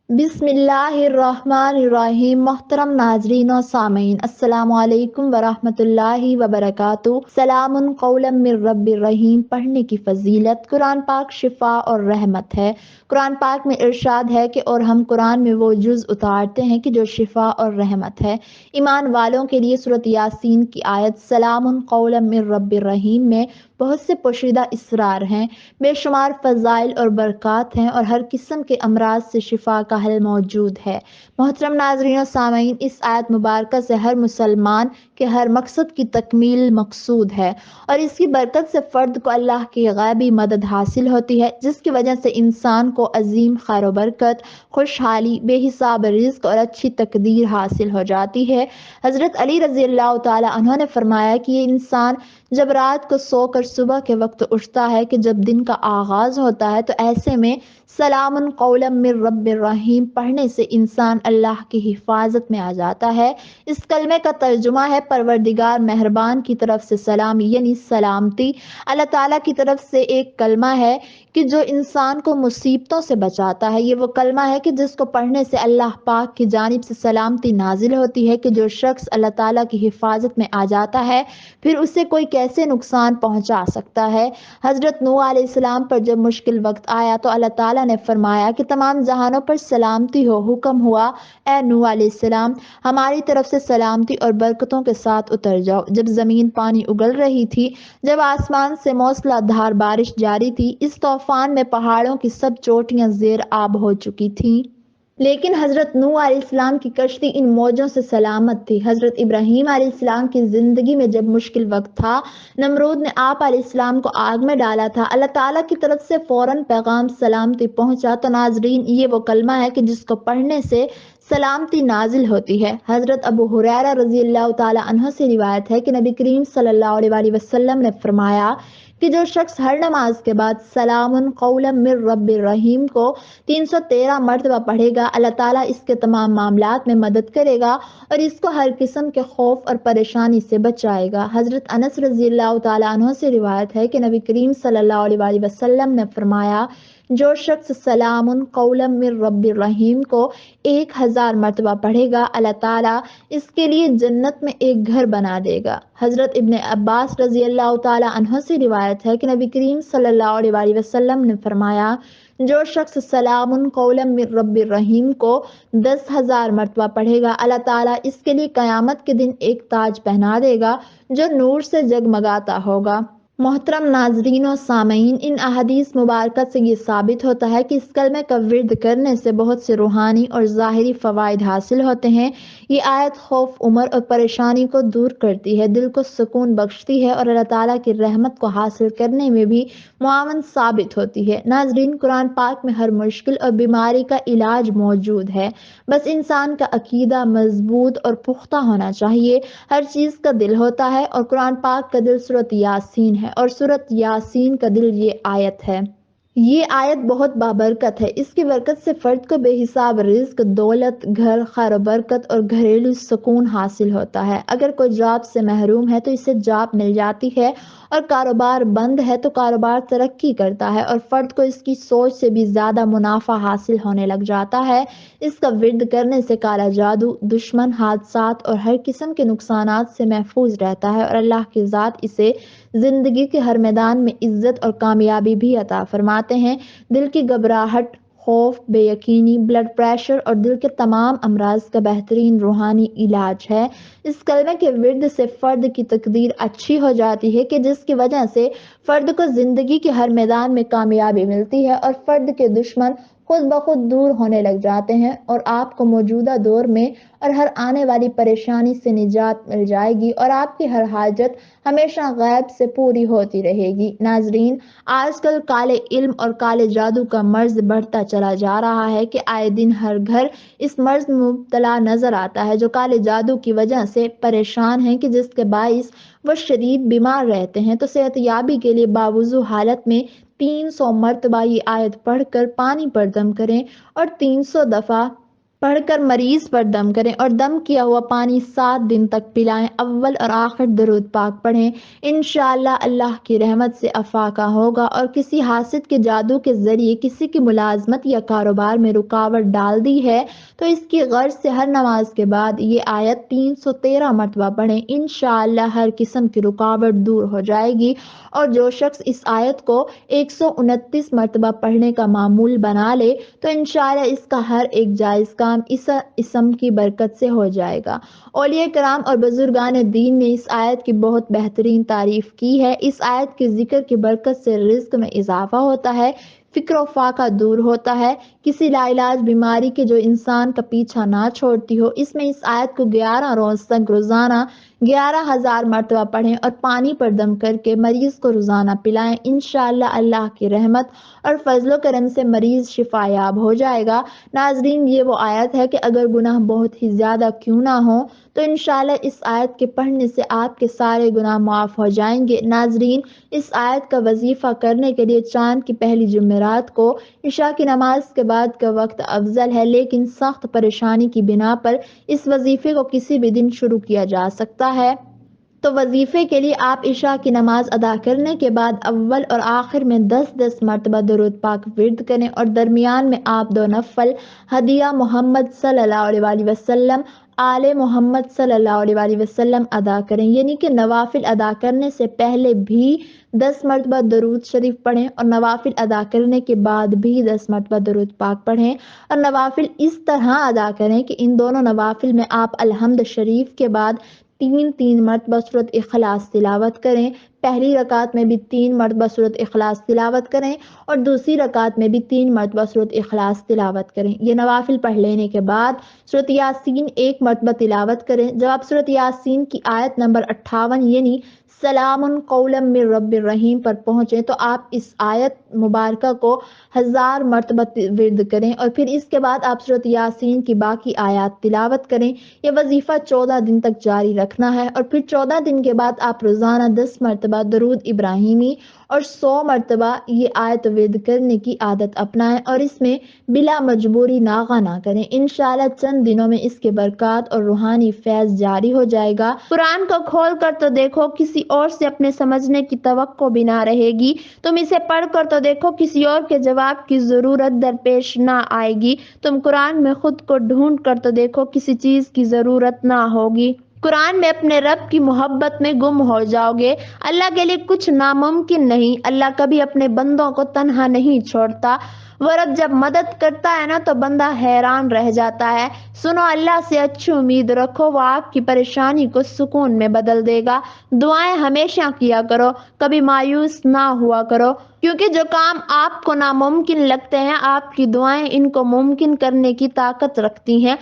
बिस्मिल्लाहिर्रहमानिर्रहीम। मोहतरम नाजरीन और सामीन, अस्सलामु अलैकुम वरहमतुल्लाहि वबरकातुहू। सलामुन कौलन मिर रब्बिर रहीम। पढ़ने की फजीलत। कुरान पाक शिफा और रहमत है। कुरान पाक में इरशाद है कि और हम कुरान में वो जुज़ उतारते हैं कि जो शिफा और रहमत है। ईमान वालों के लिए सूरत यासीन की आयत सलामुन कौलन मिर रब्बिर रहीम में बहुत से पोशीदा इसरार हैं, बेशुमार फ़ज़ाइल और बरक़ात हैं और हर किस्म के अमराज से शिफा का हल मौजूद है। मोहतरम नाज़रीन और सामीन, इस आयत मुबारक से हर मुसलमान के हर मकसद की तकमील मकसूद है और इसकी बरकत से फ़र्द को अल्लाह की गैबी मदद हासिल होती है, जिसकी वजह से इंसान को अजीम खैर व बरकत, खुशहाली, बेहिसाब रिज़्क़ और अच्छी तकदीर हासिल हो जाती है। हज़रत अली रज़ी अल्लाह तआला अन्हु ने फरमाया कि ये इंसान जब रात को सोकर सुबह के वक्त उठता है कि जब दिन का आगाज होता है, तो ऐसे में सलामुन कौलन मिर रब्बिर रहीम पढ़ने से इंसान अल्लाह की हिफाजत में आ जाता है। इस कलमे का तर्जुमा है परवरदिगार मेहरबान की तरफ से सलाम, यानी सलामती। अल्लाह ताला की तरफ से एक कलमा है कि जो इंसान को मुसीबतों से बचाता है। ये वो कलमा है कि जिसको पढ़ने से अल्लाह पाक की जानिब से सलामती नाजिल होती है कि जो शख्स अल्लाह ताला की हिफाजत में आ जाता है, फिर उसे कोई कैसे नुकसान पहुंचा सकता है। हज़रत नूह अलैहिस्सलाम पर जब मुश्किल वक्त आया तो अल्लाह ताला ने फरमाया कि तमाम जहानों पर सलामती हो। हुक्म हुआ, ए नूह अलैहिस्सलाम, हमारी तरफ से सलामती और बरकतों के साथ उतर जाओ। जब ज़मीन पानी उगल रही थी, जब आसमान से मौसलाधार बारिश जारी थी, इस तूफान में पहाड़ों की सब चोटियां ज़ेर आब हो चुकी थीं, लेकिन हज़रत नूह अलैहिस्सलाम की कश्ती इन मौजों से सलामत थी। हज़रत इब्राहीम अलैहिस्सलाम की ज़िंदगी में जब मुश्किल वक्त था, नमरूद ने आप अलैहिस्सलाम को आग में डाला था, अल्लाह ताला की तरफ से फ़ौरन पैगाम सलामती पहुंचा। तो नाज़रीन, ये वो कलमा है कि जिसको पढ़ने से सलामती नाजिल होती है। हज़रत अबू हुरैरा रज़ी अल्लाह तआला अन्हु से रिवायत है कि नबी करीम सल्लल्लाहु अलैहि वसल्लम ने फरमाया कि जो शख्स हर नमाज के बाद सलामुन कौलन मिर रब्बिर रहीम को 313 मरतबा पढ़ेगा, अल्लाह ताला इसके तमाम मामलात में मदद करेगा और इसको हर किस्म के खौफ और परेशानी से बचाएगा। हज़रत अनस रज़ी अल्लाह तआला अन्हु से रिवायत है कि नबी करीम सल्लल्लाहु अलैहि वसल्लम ने फरमाया, जो शख्स सलामुन कौलन मिर रब्बिर रहीम को 1000 मरतबा पढ़ेगा, अल्लाह ताला इसके लिए जन्नत में एक घर बना देगा। हज़रत इब्ने अब्बास रज़ी अल्लाह तआला अन्हु से रिवायत है कि नबी करीम सल्लल्लाहु अलैहि वसल्लम ने फरमाया, जो शख्स सलामुन कौलन मिर रब्बिर रहीम को 10,000 मरतबा पढ़ेगा, अल्लाह ताला इसके लिए क़यामत के दिन एक ताज पहना देगा जो नूर से जगमगाता होगा। मोहतरम नाजरीन और सामीन, इन अहादीस मुबारकत से ये साबित होता है कि इस कलमे का विर्द करने से बहुत से रूहानी और ज़ाहिरी फ़वाइद हासिल होते हैं। ये आयत खौफ, उमर और परेशानी को दूर करती है, दिल को सुकून बख्शती है और अल्लाह ताला की रहमत को हासिल करने में भी मुआवन साबित होती है। नाजरीन, कुरान पाक में हर मुश्किल और बीमारी का इलाज मौजूद है, बस इंसान का अकीदा मजबूत और पुख्ता होना चाहिए। हर चीज़ का दिल होता है और कुरान पाक का दिल सूरत यासीन है और सूरत यासीन का दिल ये आयत है। ये आयत बहुत बाबरकत है। इसकी बरकत से फ़र्द को बेहिसाब रिज़्क, दौलत, घर, खैर व बरकत और घरेलू सुकून हासिल होता है। अगर कोई जॉब से महरूम है तो इसे जॉब मिल जाती है और कारोबार बंद है तो कारोबार तरक्की करता है और फ़र्द को इसकी सोच से भी ज़्यादा मुनाफा हासिल होने लग जाता है। इसका विर्द करने से काला जादू, दुश्मन, हादसात और हर किस्म के नुकसानात से महफूज रहता है और अल्लाह की ज़ात इसे ज़िंदगी के हर मैदान में इज़्ज़त और कामयाबी भी अता फरमाते हैं। दिल की घबराहट, खौफ, बेयकीनी, ब्लड प्रेशर और दिल के तमाम अमराज का बेहतरीन रूहानी इलाज है। इस कलमे के विर्द से फ़र्द की तकदीर अच्छी हो जाती है कि जिसकी वजह से फ़र्द को ज़िंदगी के हर मैदान में कामयाबी मिलती है और फ़र्द के दुश्मन खुद ब खुद दूर होने लग जाते हैं और आपको मौजूदा दौर में और हर आने वाली परेशानी से निजात मिल जाएगी और आपकी हर हाजत हमेशा गैब से पूरी होती रहेगी। नाजरीन, आजकल काले इल्म और काले जादू का मर्ज बढ़ता चला जा रहा है कि आए दिन हर घर इस मर्ज में मुब्तला नजर आता है, जो काले जादू की वजह से परेशान है कि जिसके बाइस वो शदीद बीमार रहते हैं। तो सेहतयाबी के लिए बावुज़ू हालत में 300 मरतबा ये आयत पढ़कर पानी पर दम करें और 300 दफ़ा پڑھ کر مریض پر دم کریں اور دم کیا ہوا پانی 7 دن تک پلائیں۔ اول اور آخر درود پاک پڑھیں۔ انشاءاللہ اللہ کی رحمت سے افاقہ ہوگا، اور کسی حاسد کے جادو کے ذریعے کسی کی ملازمت یا کاروبار میں رکاوٹ ڈال دی ہے تو اس کی غرض سے ہر نماز کے بعد یہ آیت 313 مرتبہ پڑھیں۔ انشاءاللہ ہر قسم کی رکاوٹ دور ہو جائے گی، اور جو شخص اس آیت کو 129 مرتبہ پڑھنے کا معمول بنا لے تو انشاءاللہ اس کا ہر ایک جائز کام اس اسم کی برکت سے ہو جائے گا۔ اولیاء کرام اور بزرگان دین نے اس آیت کی بہت بہترین تعریف کی ہے۔ اس آیت کے ذکر کی برکت سے رزق میں اضافہ ہوتا ہے، فکر و فاقہ دور ہوتا ہے، کسی لا علاج بیماری کے جو انسان کا پیچھا نہ چھوڑتی ہو۔ اس میں اس آیت کو 11 روز تک روزانہ 11,000 مرتبہ پڑھیں اور پانی پر دم کر کے مریض کو روزانہ پلائیں۔ انشاءاللہ اللہ کی رحمت اور فضل و کرم سے مریض شفا یاب ہو جائے گا۔ ناظرین، یہ وہ آیت ہے کہ اگر گناہ بہت ہی زیادہ کیوں نہ ہو تو انشاءاللہ اس آیت کے پڑھنے سے آپ کے سارے گناہ معاف ہو جائیں گے۔ ناظرین، اس آیت کا وظیفہ کرنے کے لیے چاند کی پہلی جمعرات کو عشاء کی نماز کے بعد کا وقت افضل ہے، لیکن سخت پریشانی کی بنا پر اس وظیفے کو کسی بھی دن شروع کیا جا سکتا ہے۔ تو وظیفے کے لیے آپ عشاء کی نماز ادا کرنے کے بعد اول اور آخر میں 10 مرتبہ درود پاک ورد کریں، اور درمیان میں آپ 2 نفل ہدیہ محمد صلی اللہ علیہ وآلہ وسلم، آل محمد صلی اللہ علیہ وآلہ وسلم ادا کریں، یعنی کہ نوافل ادا کرنے سے پہلے بھی 10 مرتبہ درود شریف پڑھیں اور نوافل ادا کرنے کے بعد بھی 10 مرتبہ درود پاک پڑھیں، اور نوافل اس طرح ادا کریں کہ ان دونوں نوافل میں آپ الحمد شریف کے بعد 3 مرتبہ سورۃ اخلاص تلاوت کریں۔ پہلی رکعت میں بھی 3 مرتبہ سورۃ اخلاص تلاوت کریں اور دوسری رکعت میں بھی 3 مرتبہ سورۃ اخلاص تلاوت کریں۔ یہ نوافل پڑھ لینے کے بعد سورۃ یاسین 1 مرتبہ تلاوت کریں۔ جب آپ سورۃ یاسین کی آیت نمبر 58 یعنی سلام قولا من رب الرحیم پر پہنچیں تو آپ اس آیت مبارکہ کو 1000 مرتبہ ورد کریں، اور پھر اس کے بعد آپ سورۃ یاسین کی باقی آیات تلاوت کریں۔ یہ وظیفہ 14 دن تک جاری رکھنا ہے، اور پھر 14 دن کے بعد آپ روزانہ 10 مرتبہ درود ابراہیمی اور 100 مرتبہ یہ آیت ورد کرنے کی عادت اپنائیں، اور اس میں بلا مجبوری ناغہ نہ کریں۔ انشاءاللہ چند دنوں میں اس کے برکات اور روحانی فیض جاری ہو جائے گا۔ قرآن کو کھول کر تو دیکھو، کسی اور سے اپنے سمجھنے کی توقع بھی نہ رہے گی۔ تم اسے پڑھ کر تو دیکھو، کسی اور کے جواب کی ضرورت درپیش نہ آئے گی۔ تم قرآن میں خود کو ڈھونڈ کر تو دیکھو، کسی چیز کی ضرورت نہ ہوگی۔ قرآن میں اپنے رب کی محبت میں گم ہو جاؤ گے۔ اللہ کے لیے کچھ ناممکن نہیں۔ اللہ کبھی اپنے بندوں کو تنہا نہیں چھوڑتا۔ وہ رب جب مدد کرتا ہے نا تو بندہ حیران رہ جاتا ہے۔ سنو، اللہ سے اچھی امید رکھو، وہ آپ کی پریشانی کو سکون میں بدل دے گا۔ دعائیں ہمیشہ کیا کرو، کبھی مایوس نہ ہوا کرو، کیونکہ جو کام آپ کو ناممکن لگتے ہیں آپ کی دعائیں ان کو ممکن کرنے کی طاقت رکھتی ہیں۔